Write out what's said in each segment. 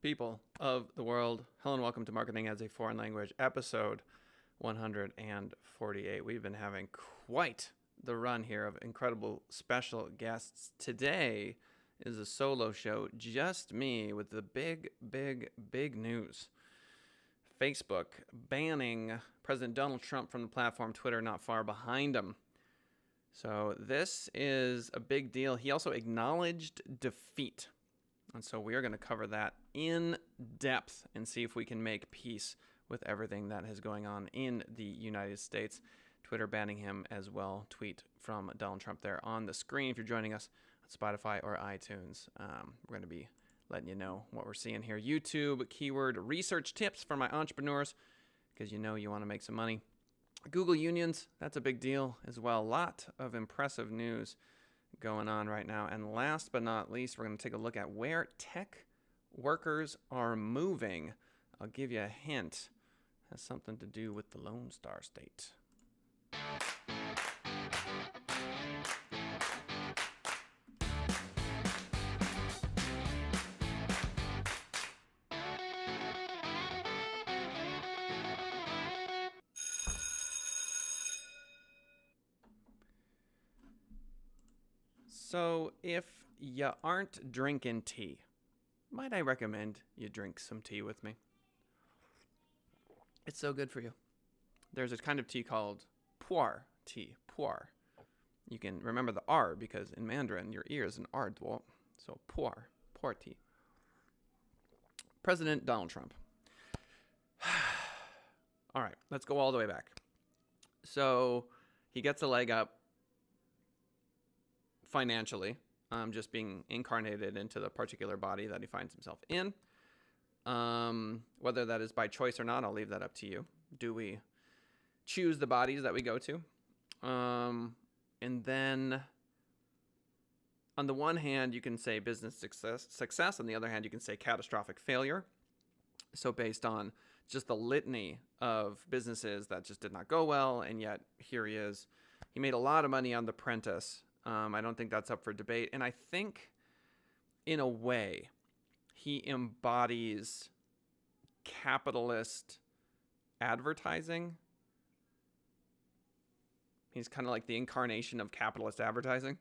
People of the world, hello and welcome to Marketing as a Foreign Language, episode 148. We've been having quite the run here of incredible special guests. Today is a solo show, just me, with the big news. Facebook banning President Donald Trump from the platform, Twitter not far behind him. So this is a big deal. He also acknowledged defeat. And so we are going to cover that in depth and see if we can make peace with everything that is going on in the United States. Twitter banning him as well. Tweet from Donald Trump there on the screen if you're joining us on Spotify or iTunes. We're going to be letting you know what we're seeing here. YouTube, keyword research tips for my entrepreneurs, because you know you want to make some money. Google unions, that's a big deal as well. A lot of impressive news going on right now. And last but not least, we're going to take a look at where tech workers are moving. I'll give you a hint. It has something to do with the Lone Star State. So if you aren't drinking tea, might I recommend you drink some tea with me? It's so good for you. There's a kind of tea called pu'er tea. Pu'er. You can remember the R because in Mandarin your ear is an R. So pu'er tea. President Donald Trump. All right, let's go all the way back. So he gets a leg up financially, just being incarnated into the particular body that he finds himself in. Whether that is by choice or not, I'll leave that up to you. Do we choose the bodies that we go to? And then on the one hand, you can say business success. On the other hand, you can say catastrophic failure. So based on just the litany of businesses that just did not go well, and yet here he is. He made a lot of money on The Apprentice. I don't think that's up for debate. And I think, in a way, he embodies capitalist advertising. He's kind of like the incarnation of capitalist advertising.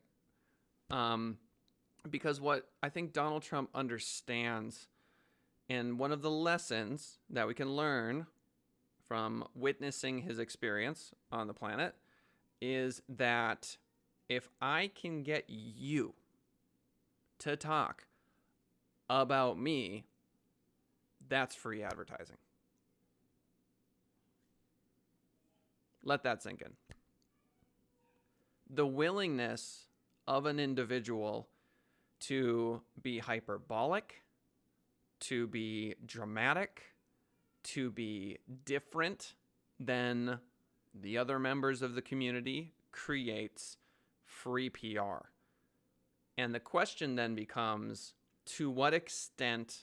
Because what I think Donald Trump understands, and one of the lessons that we can learn from witnessing his experience on the planet, is that if I can get you to talk about me, that's free advertising. Let that sink in. The willingness of an individual to be hyperbolic, to be dramatic, to be different than the other members of the community creates free PR. And the question then becomes, to what extent,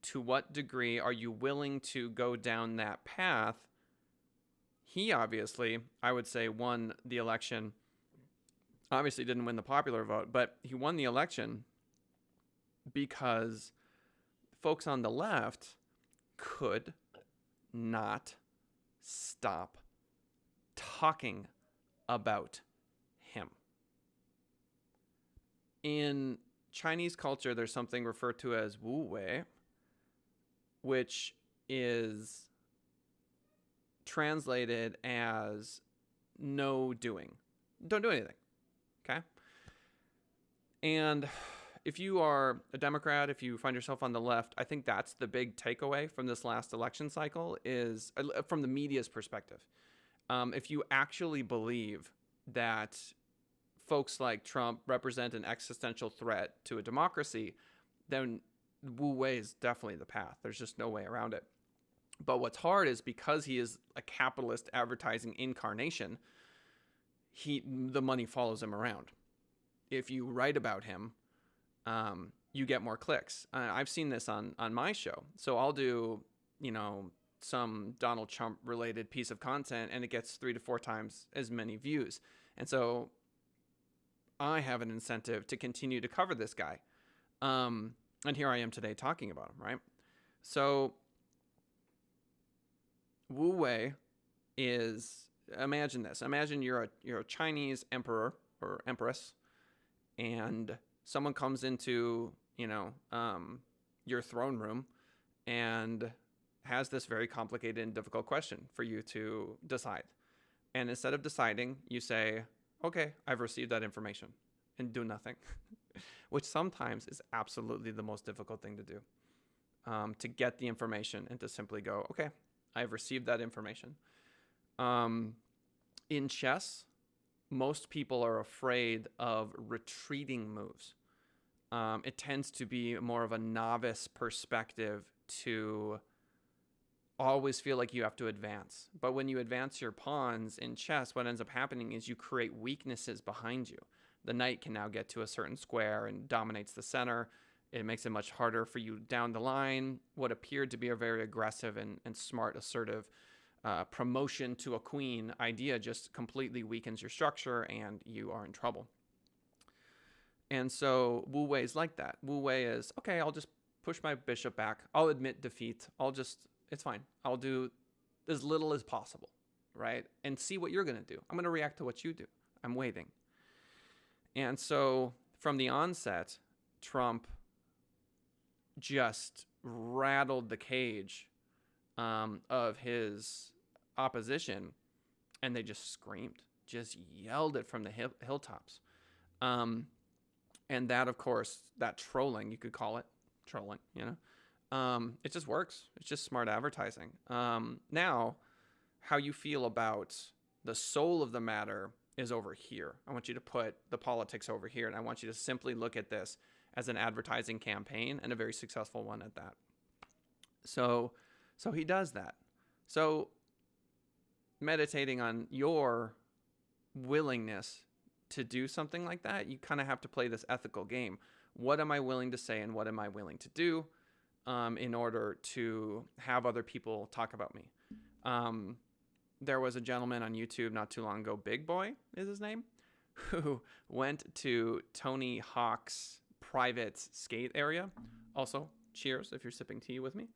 to what degree are you willing to go down that path? He obviously, I would say, won the election. Obviously didn't win the popular vote, but he won the election because folks on the left could not stop talking about him. In Chinese culture, there's something referred to as wu wei, which is translated as no doing. Don't do anything. Okay? And if you are a Democrat, if you find yourself on the left, I think that's the big takeaway from this last election cycle, is from the media's perspective. If you actually believe that folks like Trump represent an existential threat to a democracy, then Wu Wei is definitely the path. There's just no way around it. But what's hard is because he is a capitalist advertising incarnation, the money follows him around. If you write about him, you get more clicks. I've seen this on my show. So I'll do, some Donald Trump related piece of content and it gets 3 to 4 times as many views. And so I have an incentive to continue to cover this guy. And here I am today talking about him, right? So Wu Wei is, imagine this. Imagine you're a Chinese emperor or empress, and someone comes into, your throne room and has this very complicated and difficult question for you to decide. And instead of deciding, you say, okay, I've received that information, and do nothing, which sometimes is absolutely the most difficult thing to do, to get the information and to simply go, okay, I've received that information. In chess, most people are afraid of retreating moves. It tends to be more of a novice perspective to always feel like you have to advance. But when you advance your pawns in chess, what ends up happening is you create weaknesses behind you. The knight can now get to a certain square and dominates the center. It makes it much harder for you down the line. What appeared to be a very aggressive and smart, assertive promotion to a queen idea just completely weakens your structure and you are in trouble. And so Wu Wei is like that. Wu Wei is, okay, I'll just push my bishop back. I'll admit defeat. It's fine. I'll do as little as possible, right? And see what you're going to do. I'm going to react to what you do. I'm waiting. And so from the onset, Trump just rattled the cage of his opposition, and they just screamed, just yelled it from the hilltops. And that, of course, that trolling, you could call it trolling, it just works. It's just smart advertising. Now, how you feel about the soul of the matter is over here. I want you to put the politics over here, and I want you to simply look at this as an advertising campaign, and a very successful one at that. So he does that. So meditating on your willingness to do something like that, you kind of have to play this ethical game. What am I willing to say and what am I willing to do in order to have other people talk about me? There was a gentleman on YouTube not too long ago, Big Boy is his name, who went to Tony Hawk's private skate area. Also, cheers if you're sipping tea with me.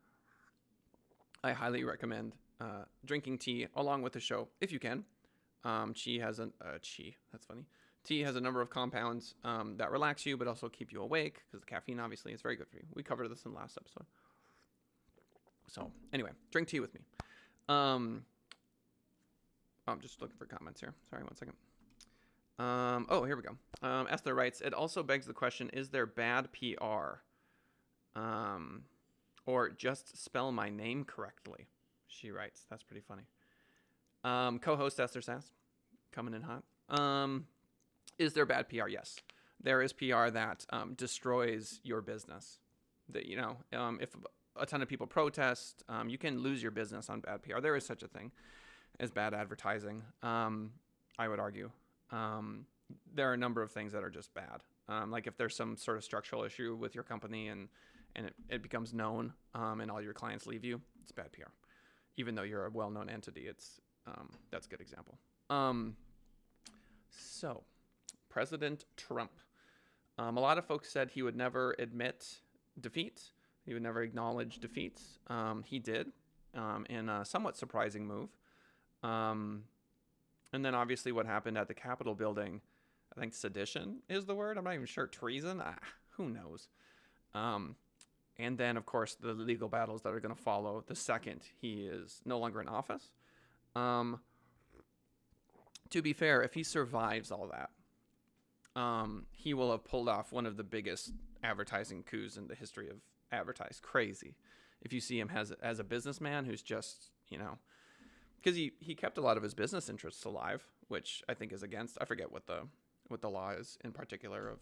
I highly recommend drinking tea along with the show if you can. Tea has a number of compounds that relax you but also keep you awake, because the caffeine obviously is very good for you. We covered this in the last episode. So anyway, drink tea with me. I'm just looking for comments here. Sorry, one second. Here we go. Esther writes, it also begs the question, is there bad PR? Or just spell my name correctly, she writes. That's pretty funny. Co-host Esther Sass, coming in hot. Is there bad PR? Yes. There is PR that destroys your business. That, if a ton of people protest, you can lose your business on bad PR. There is such a thing as bad advertising, I would argue. There are a number of things that are just bad. Like if there's some sort of structural issue with your company and it becomes known and all your clients leave you, it's bad PR. Even though you're a well-known entity, that's a good example. So, President Trump. A lot of folks said he would never admit defeat. He would never acknowledge defeats. He did in a somewhat surprising move. And then obviously what happened at the Capitol building, I think sedition is the word. I'm not even sure. Treason? Who knows? And then, of course, the legal battles that are going to follow the second he is no longer in office. To be fair, if he survives all that, he will have pulled off one of the biggest advertising coups in the history of advertised. Crazy. If you see him as a businessman who's just, because he kept a lot of his business interests alive, which I think is against, I forget what the law is in particular of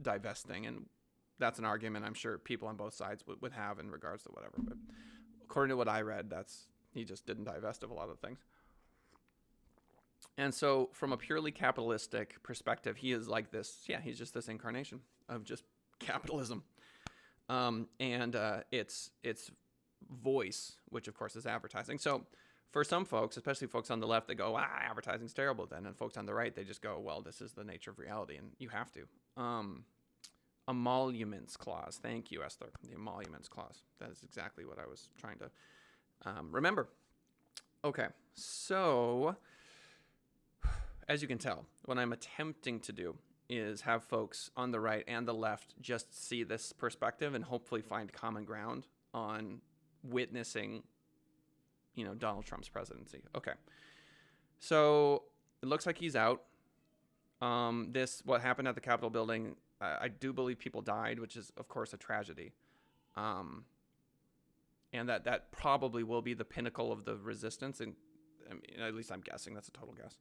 divesting, and that's an argument I'm sure people on both sides would have in regards to whatever. But according to what I read, he just didn't divest of a lot of things. And so from a purely capitalistic perspective, he is like this. Yeah, he's just this incarnation of just capitalism. And its voice, which of course is advertising. So for some folks, especially folks on the left, they go, advertising's terrible then. And folks on the right, they just go, well, this is the nature of reality and you have to. emoluments clause. Thank you, Esther. The emoluments clause. That is exactly what I was trying to remember. Okay, so as you can tell, what I'm attempting to do is have folks on the right and the left just see this perspective and hopefully find common ground on witnessing, Donald Trump's presidency. Okay, so it looks like he's out. What happened at the Capitol building, I do believe people died, which is, of course, a tragedy. And that probably will be the pinnacle of the resistance. And I mean, at least I'm guessing. That's a total guess.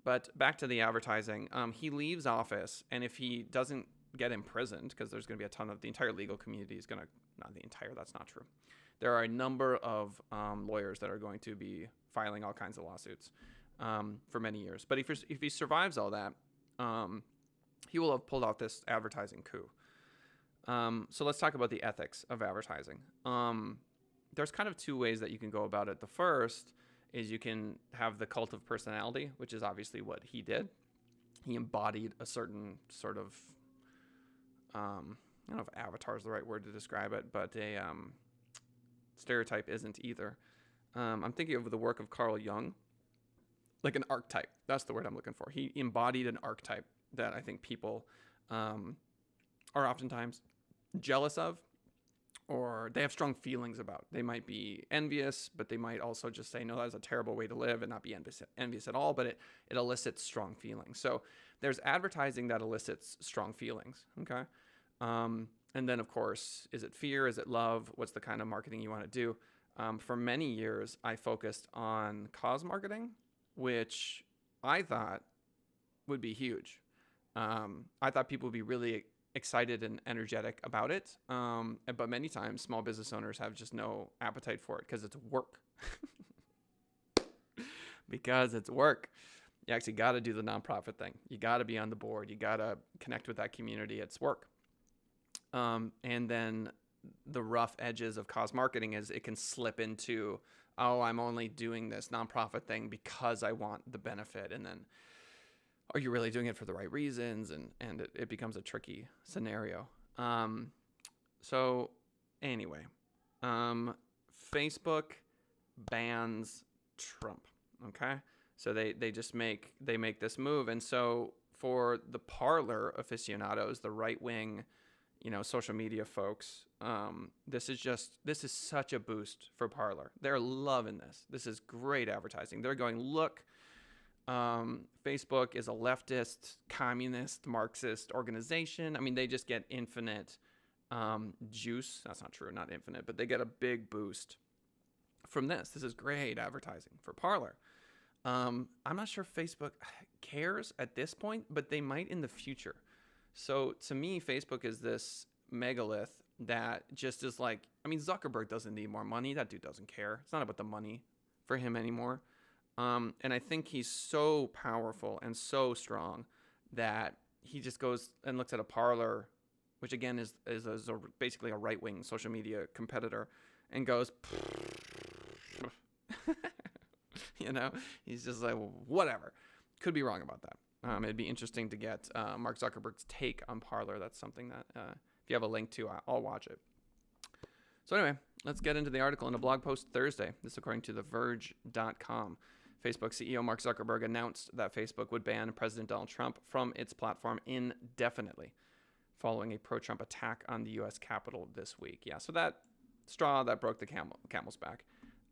But back to the advertising. He leaves office, and if he doesn't get imprisoned, because there's going to be a ton of the entire legal community is going to, not the entire, that's not true. There are a number of lawyers that are going to be filing all kinds of lawsuits for many years. But if he survives all that, he will have pulled out this advertising coup. So let's talk about the ethics of advertising. There's kind of two ways that you can go about it. The first is you can have the cult of personality, which is obviously what he did. He embodied a certain sort of, I don't know if avatar is the right word to describe it, but a stereotype isn't either. I'm thinking of the work of Carl Jung, like an archetype. That's the word I'm looking for. He embodied an archetype that I think people are oftentimes jealous of, or they have strong feelings about. They might be envious, but they might also just say, no, that's a terrible way to live, and not be envious at all, but it elicits strong feelings. So there's advertising that elicits strong feelings, okay? And then, of course, is it fear? Is it love? What's the kind of marketing you want to do? For many years, I focused on cause marketing, which I thought would be huge. I thought people would be really excited and energetic about it. But many times small business owners have just no appetite for it because it's work. Because it's work. You actually got to do the nonprofit thing. You got to be on the board. You got to connect with that community. It's work. And then the rough edges of cause marketing is it can slip into, oh, I'm only doing this nonprofit thing because I want the benefit. And then, are you really doing it for the right reasons? And it becomes a tricky scenario. So anyway, Facebook bans Trump. Okay. So they make this move. And so for the Parler aficionados, the right wing, social media folks, this is such a boost for Parler. They're loving this. This is great advertising. They're going, look, Facebook is a leftist, communist, Marxist organization. I mean, they just get infinite juice. That's not true, not infinite, but they get a big boost from this. This is great advertising for Parler. I'm not sure Facebook cares at this point, but they might in the future. So to me, Facebook is this megalith that just is like, I mean, Zuckerberg doesn't need more money. That dude doesn't care. It's not about the money for him anymore. And I think he's so powerful and so strong that he just goes and looks at a Parler, which again is basically a right-wing social media competitor, and goes, he's just like, whatever. Could be wrong about that. It'd be interesting to get Mark Zuckerberg's take on Parler. That's something that if you have a link to, I'll watch it. So anyway, let's get into the article in a blog post Thursday. This is according to TheVerge.com. Facebook CEO Mark Zuckerberg announced that Facebook would ban President Donald Trump from its platform indefinitely following a pro-Trump attack on the U.S. Capitol this week. Yeah, so that straw that broke the camel's back.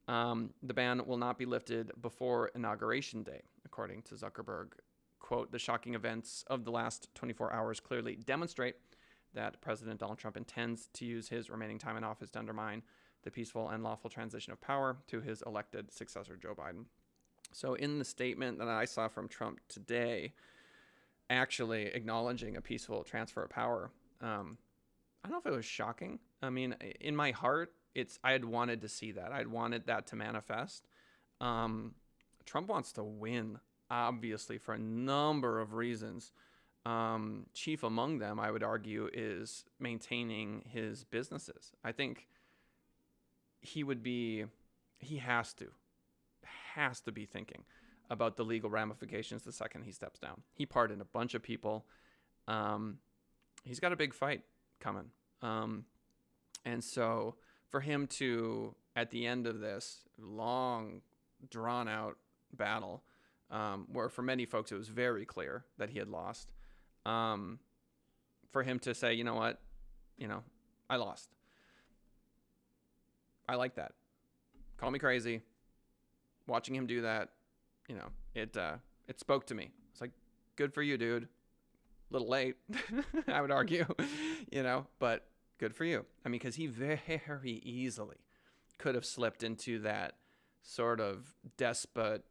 The ban will not be lifted before Inauguration Day, according to Zuckerberg. Quote, the shocking events of the last 24 hours clearly demonstrate that President Donald Trump intends to use his remaining time in office to undermine the peaceful and lawful transition of power to his elected successor, Joe Biden. So in the statement that I saw from Trump today, actually acknowledging a peaceful transfer of power, I don't know if it was shocking. I mean, in my heart, I had wanted to see that. I'd wanted that to manifest. Trump wants to win, obviously, for a number of reasons. Chief among them, I would argue, is maintaining his businesses. I think he has to be thinking about the legal ramifications the second he steps down. He pardoned a bunch of people. he's got a big fight coming. And so for him to, at the end of this long, drawn out battle, where for many folks it was very clear that he had lost, for him to say, you know what, I lost. I like that. Call me crazy. Watching him do that, it spoke to me. It's like, good for you, dude. A little late, I would argue, but good for you. I mean, because he very easily could have slipped into that sort of despot,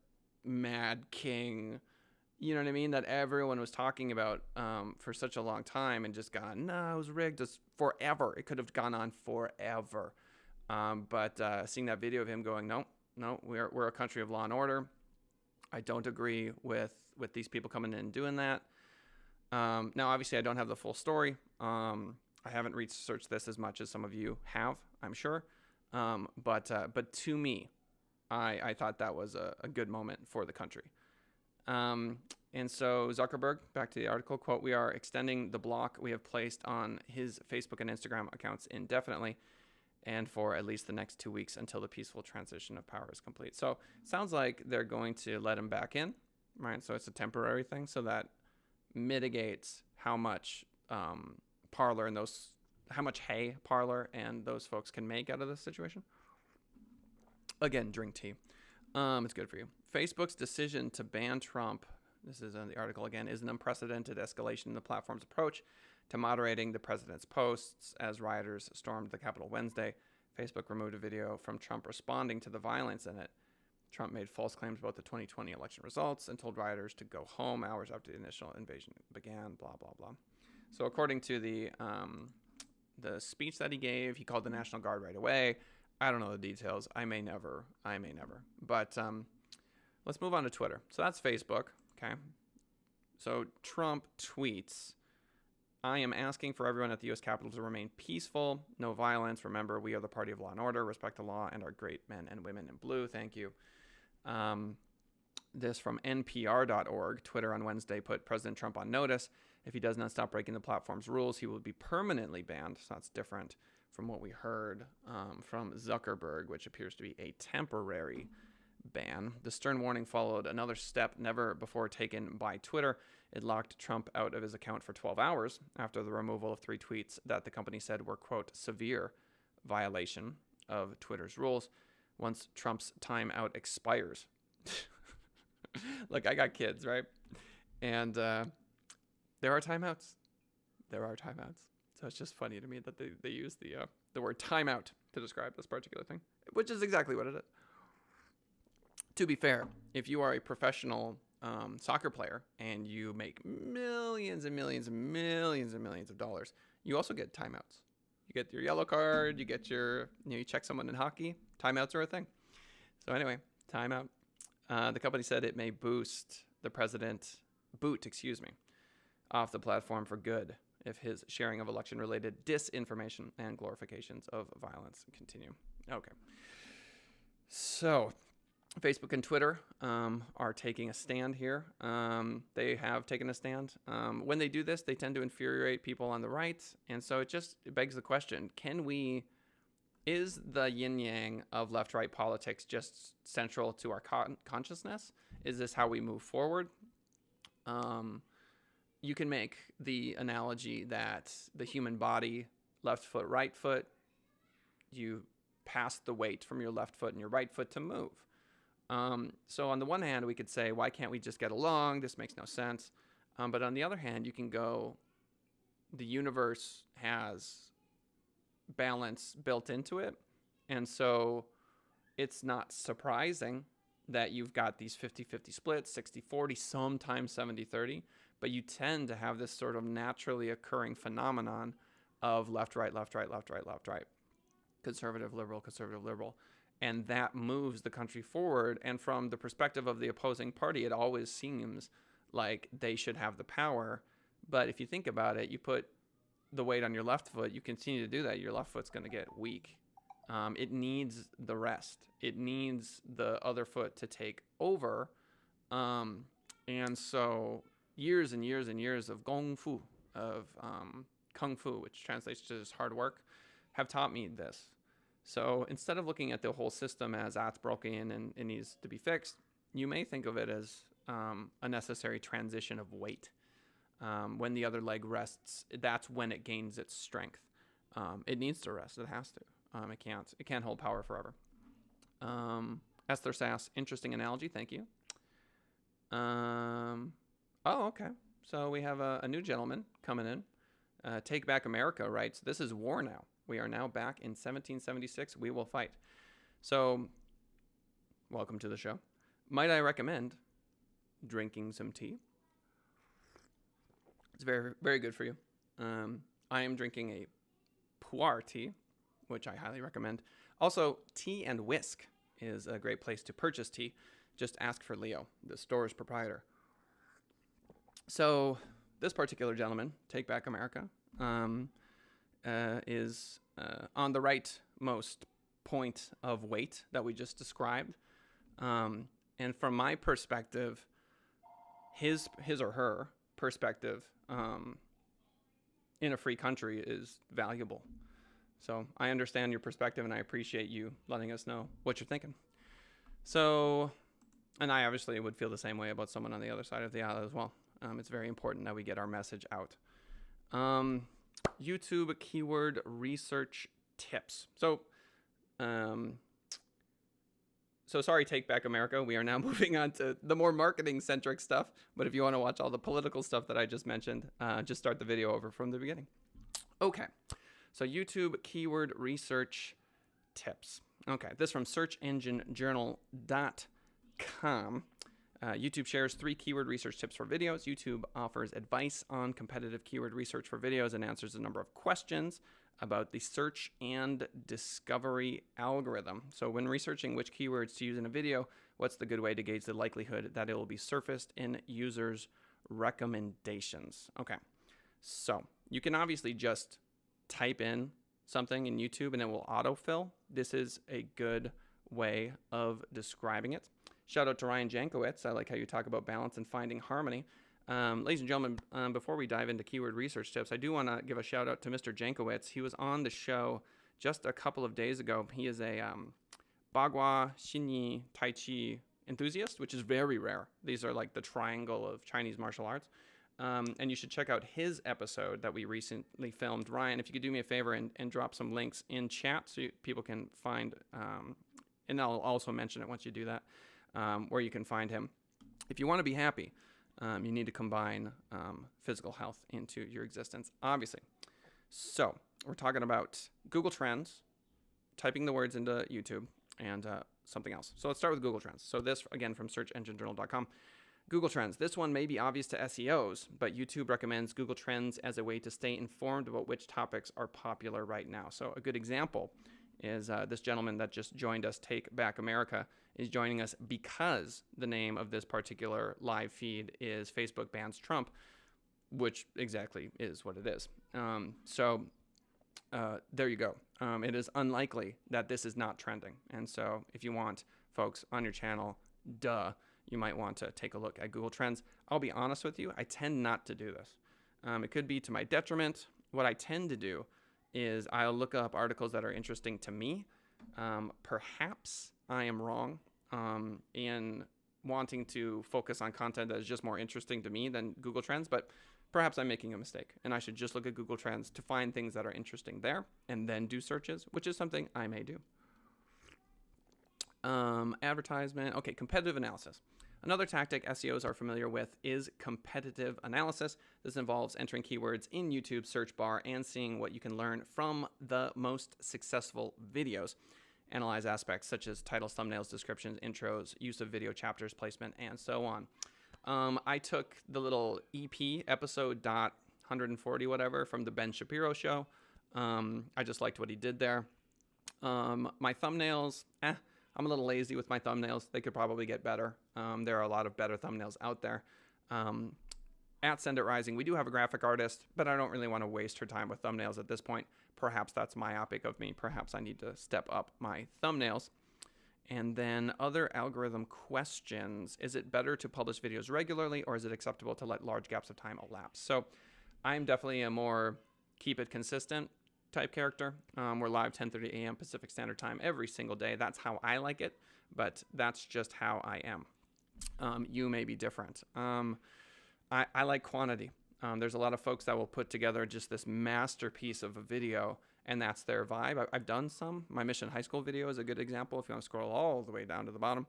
mad king, you know what I mean, that everyone was talking about for such a long time, and just gone, no, it was rigged, just forever. It could have gone on forever. But seeing that video of him going, no, we're a country of law and order. I don't agree with these people coming in and doing that. Now, obviously, I don't have the full story. I haven't researched this as much as some of you have, I'm sure. But to me, I thought that was a good moment for the country. And so Zuckerberg, back to the article, quote, "We are extending the block we have placed on his Facebook and Instagram accounts indefinitely and for at least the next 2 weeks until the peaceful transition of power is complete." So it sounds like they're going to let him back in, right? So it's a temporary thing, so that mitigates how much Parler and how much hay Parler and those folks can make out of this situation. Again, drink tea. It's good for you. Facebook's decision to ban Trump, this is in the article again, is an unprecedented escalation in the platform's approach to moderating the president's posts. As rioters stormed the Capitol Wednesday, Facebook removed a video from Trump responding to the violence in it. Trump made false claims about the 2020 election results and told rioters to go home hours after the initial invasion began, blah, blah, blah. So according to the speech that he gave, he called the National Guard right away. I don't know the details. I may never. But let's move on to Twitter. So that's Facebook, okay? So Trump tweets, "I am asking for everyone at the U.S. Capitol to remain peaceful, no violence. Remember, we are the party of law and order, respect the law, and our great men and women in blue. Thank you." This from NPR.org. Twitter on Wednesday put President Trump on notice. If he does not stop breaking the platform's rules, he will be permanently banned. So that's different from what we heard from Zuckerberg, which appears to be a temporary ban. The stern warning followed another step never before taken by Twitter. It locked Trump out of his account for 12 hours after the removal of 3 tweets that the company said were, quote, severe violation of Twitter's rules. Once Trump's timeout expires. Look, I got kids, right? And there are timeouts. So it's just funny to me that they use the word timeout to describe this particular thing, which is exactly what it is. To be fair, if you are a professional soccer player and you make millions and millions and millions and millions of dollars, you also get timeouts. You get your yellow card, you get you check someone in hockey. Timeouts are a thing. So anyway, timeout. The company said it may boot the president off the platform for good if his sharing of election-related disinformation and glorifications of violence continue. Okay. So Facebook and Twitter are taking a stand here. They have taken a stand. When they do this, they tend to infuriate people on the right. And so it begs the question, is the yin-yang of left-right politics just central to our consciousness? Is this how we move forward? You can make the analogy that the human body, left foot, right foot, you pass the weight from your left foot and your right foot to move. So on the one hand, we could say, why can't we just get along? This makes no sense. But on the other hand, you can go, the universe has balance built into it. And so it's not surprising that you've got these 50-50 splits, 60-40, sometimes 70-30, but you tend to have this sort of naturally occurring phenomenon of left, right, left, right, left, right, left, right, conservative, liberal. And that moves the country forward. And from the perspective of the opposing party, it always seems like they should have the power. But if you think about it, you put the weight on your left foot, you continue to do that, your left foot's going to get weak. It needs the rest. It needs the other foot to take over. And so years and years and years of gong fu, of kung fu, which translates to just hard work, have taught me this. So instead of looking at the whole system as that's broken and it needs to be fixed, you may think of it as a necessary transition of weight. When the other leg rests, that's when it gains its strength. It needs to rest. It has to. It can't hold power forever. Esther Sass, interesting analogy. Thank you. Oh, okay. So we have a new gentleman coming in. Take Back America writes, this is war now. We are now back in 1776. We will fight. So, welcome to the show. Might I recommend drinking some tea? It's very, very good for you. I am drinking a pu'er tea, which I highly recommend. Also, Tea and Whisk is a great place to purchase tea. Just ask for Leo, the store's proprietor. So, this particular gentleman, Take Back America, is on the rightmost point of weight that we just described. And from my perspective, his or her perspective in a free country is valuable. So I understand your perspective, and I appreciate you letting us know what you're thinking. So, and I obviously would feel the same way about someone on the other side of the aisle as well. It's very important that we get our message out. YouTube keyword research tips. So sorry, Take Back America. We are now moving on to the more marketing-centric stuff. But if you want to watch all the political stuff that I just mentioned, just start the video over from the beginning. Okay. So YouTube keyword research tips. Okay. This from searchenginejournal.com. YouTube shares 3 keyword research tips for videos. YouTube offers advice on competitive keyword research for videos and answers a number of questions about the search and discovery algorithm. So when researching which keywords to use in a video, what's the good way to gauge the likelihood that it will be surfaced in users' recommendations? Okay, so you can obviously just type in something in YouTube and it will autofill. This is a good way of describing it. Shout out to Ryan Jankowitz. I like how you talk about balance and finding harmony. Ladies and gentlemen, before we dive into keyword research tips, I do want to give a shout out to Mr. Jankowitz. He was on the show just a couple of days ago. He is a Bagua, Xinyi, Tai Chi enthusiast, which is very rare. These are like the triangle of Chinese martial arts. And you should check out his episode that we recently filmed. Ryan, if you could do me a favor and drop some links in chat so people can find, and I'll also mention it once you do that, where you can find him. If you want to be happy, you need to combine physical health into your existence, obviously. So we're talking about Google Trends, typing the words into YouTube, and something else. So let's start with Google Trends. So this, again, from searchenginejournal.com. Google Trends. This one may be obvious to SEOs, but YouTube recommends Google Trends as a way to stay informed about which topics are popular right now. So a good example is this gentleman that just joined us, Take Back America, is joining us because the name of this particular live feed is Facebook Bans Trump, which exactly is what it is. So there you go. It is unlikely that this is not trending. And so if you want folks on your channel, you might want to take a look at Google Trends. I'll be honest with you, I tend not to do this. It could be to my detriment. What I tend to do is I'll look up articles that are interesting to me. Perhaps I am wrong in wanting to focus on content that is just more interesting to me than Google Trends, but perhaps I'm making a mistake and I should just look at Google Trends to find things that are interesting there and then do searches, which is something I may do. Advertisement. Okay, competitive analysis. Another tactic SEOs are familiar with is competitive analysis. This involves entering keywords in YouTube's search bar and seeing what you can learn from the most successful videos. Analyze aspects such as titles, thumbnails, descriptions, intros, use of video chapters, placement, and so on. I took the little EP episode .140 whatever from the Ben Shapiro show. I just liked what he did there. My thumbnails, I'm a little lazy with my thumbnails. They could probably get better. There are a lot of better thumbnails out there. At Send It Rising, we do have a graphic artist, but I don't really want to waste her time with thumbnails at this point. Perhaps that's myopic of me. Perhaps I need to step up my thumbnails. And then other algorithm questions. Is it better to publish videos regularly, or is it acceptable to let large gaps of time elapse? So I'm definitely a more keep it consistent type character. We're live 10:30 a.m. Pacific Standard Time every single day. That's how I like it, but that's just how I am. You may be different. I like quantity. There's a lot of folks that will put together just this masterpiece of a video, and that's their vibe. I've done some. My Mission High School video is a good example. If you want to scroll all the way down to the bottom,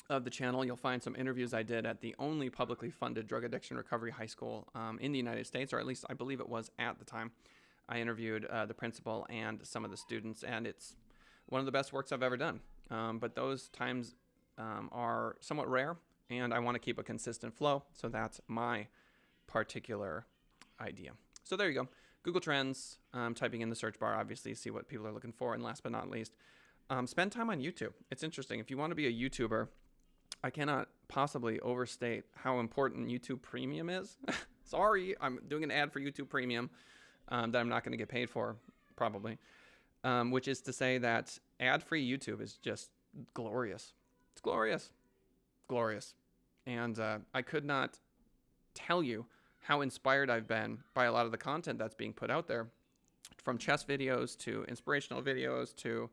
of the channel, you'll find some interviews I did at the only publicly funded drug addiction recovery high school in the United States, or at least I believe it was at the time. I interviewed the principal and some of the students, and it's one of the best works I've ever done. But those times are somewhat rare, and I want to keep a consistent flow, so that's my particular idea. So there you go. Google Trends, typing in the search bar, obviously, see what people are looking for, and last but not least, spend time on YouTube. It's interesting. If you want to be a YouTuber, I cannot possibly overstate how important YouTube Premium is. Sorry, I'm doing an ad for YouTube Premium that I'm not going to get paid for, probably, which is to say that ad-free YouTube is just glorious. It's glorious. Glorious. And I could not tell you how inspired I've been by a lot of the content that's being put out there, from chess videos to inspirational videos to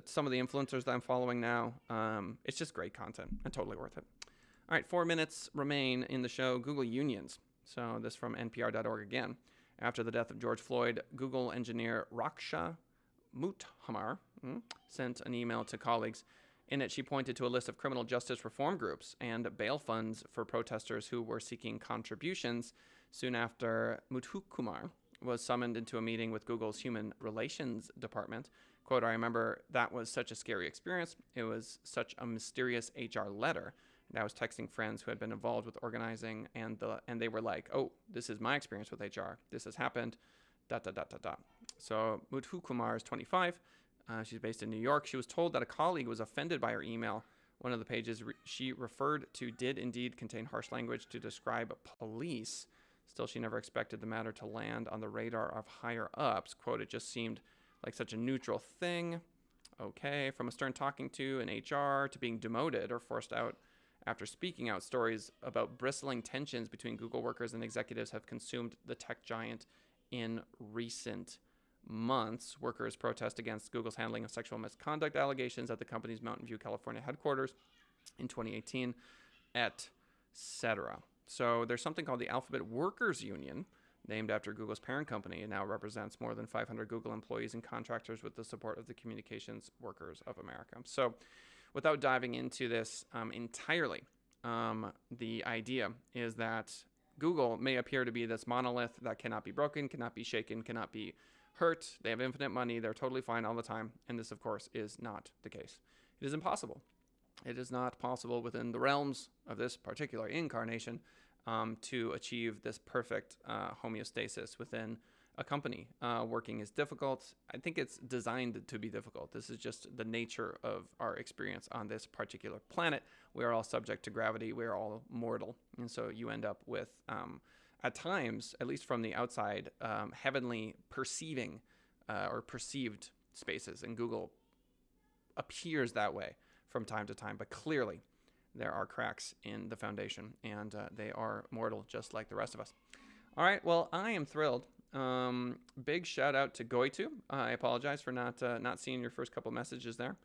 some of the influencers that I'm following now. It's just great content and totally worth it. All right, 4 minutes remain in the show. Google unions. So this from NPR.org again. After the death of George Floyd, Google engineer Raksha Muthamar sent an email to colleagues. In it, she pointed to a list of criminal justice reform groups and bail funds for protesters who were seeking contributions soon after Muthukumar was summoned into a meeting with Google's Human Relations Department. Quote, I remember that was such a scary experience. It was such a mysterious HR letter. And I was texting friends who had been involved with organizing, and they were like, oh, this is my experience with HR. This has happened, ... So Muthukumar is 25. She's based in New York. She was told that a colleague was offended by her email. One of the pages she referred to did indeed contain harsh language to describe police. Still, she never expected the matter to land on the radar of higher ups. Quote, it just seemed like such a neutral thing. Okay, from a stern talking to in HR to being demoted or forced out after speaking out, stories about bristling tensions between Google workers and executives have consumed the tech giant in recent months. Workers protest against Google's handling of sexual misconduct allegations at the company's Mountain View, California headquarters in 2018, etc. So there's something called the Alphabet Workers Union, named after Google's parent company. It now represents more than 500 Google employees and contractors with the support of the Communications Workers of America. So without diving into this entirely, the idea is that Google may appear to be this monolith that cannot be broken, cannot be shaken, cannot be hurt. They have infinite money. They're totally fine all the time. And this, of course, is not the case. It is impossible. It is not possible within the realms of this particular incarnation to achieve this perfect homeostasis within a company. Working is difficult. I think it's designed to be difficult. This is just the nature of our experience on this particular planet. We are all subject to gravity. We are all mortal. And so you end up with, at times, at least from the outside, heavenly perceiving or perceived spaces. And Google appears that way from time to time. But clearly, there are cracks in the foundation, and they are mortal just like the rest of us. All right, well, I am thrilled. Big shout out to Goitu. I apologize for not seeing your first couple messages there.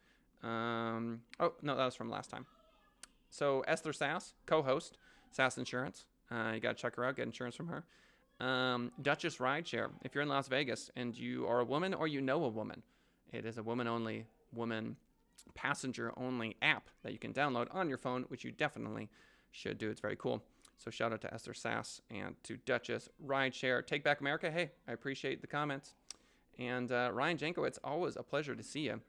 Oh, no, that was from last time. So Esther Sass, co-host, Sass Insurance. You got to check her out, get insurance from her. Duchess Rideshare. If you're in Las Vegas and you are a woman or you know a woman, it is a woman-only, passenger-only app that you can download on your phone, which you definitely should do. It's very cool. So shout out to Esther Sass and to Duchess Rideshare. Take Back America. Hey, I appreciate the comments. And Ryan Jankowitz, always a pleasure to see you.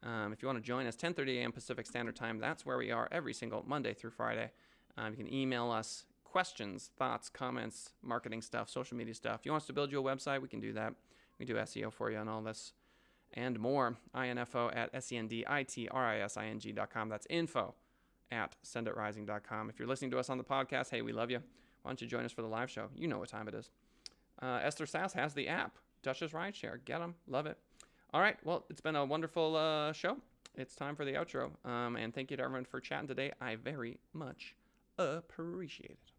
If you want to join us, 10:30 a.m. Pacific Standard Time, that's where we are every single Monday through Friday. You can email us questions, thoughts, comments, marketing stuff, social media stuff. If you want us to build you a website, we can do that. We do SEO for you on all this and more. info@senditrising.com. That's info@senditrising.com. If you're listening to us on the podcast, hey, we love you. Why don't you join us for the live show? You know what time it is. Esther Sass has the app, Duchess Rideshare. Get them. Love it. All right. Well, it's been a wonderful show. It's time for the outro. And thank you to everyone for chatting today. I very much appreciate it.